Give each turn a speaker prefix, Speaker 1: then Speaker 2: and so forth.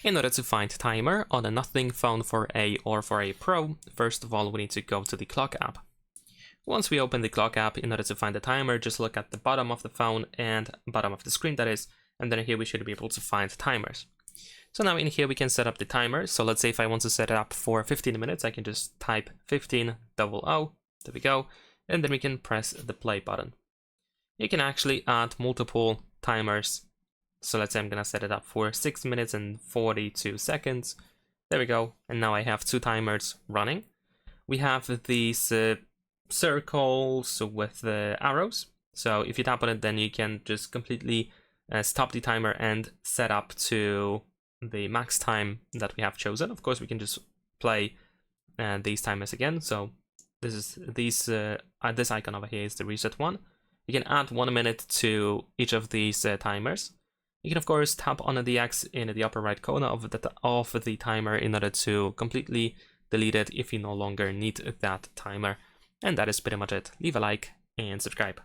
Speaker 1: In order to find timer on a Nothing phone 4a or 4a Pro, first of all we need to go to the clock app. Once we open the clock app, in order to find the timer, just look at the bottom of the phone and bottom of the screen, that is, and then here we should be able to find timers. So now in here we can set up the timer. So let's say if I want to set it up for 15 minutes, I can just type 1500, there we go, and then we can press the play button. You can actually add multiple timers. So let's say I'm gonna set it up for 6 minutes and 42 seconds. There we go, and now I have 2 timers running. We have these circles with the arrows. So if you tap on it, then you can just completely stop the timer and set up to the max time that we have chosen. Of course, we can just play these timers again. So this is this icon over here is the reset one. You can add 1 minute to each of these timers. You can of course tap on the X in the upper right corner of the timer in order to completely delete it if you no longer need that timer. And that is pretty much it. Leave a like and subscribe.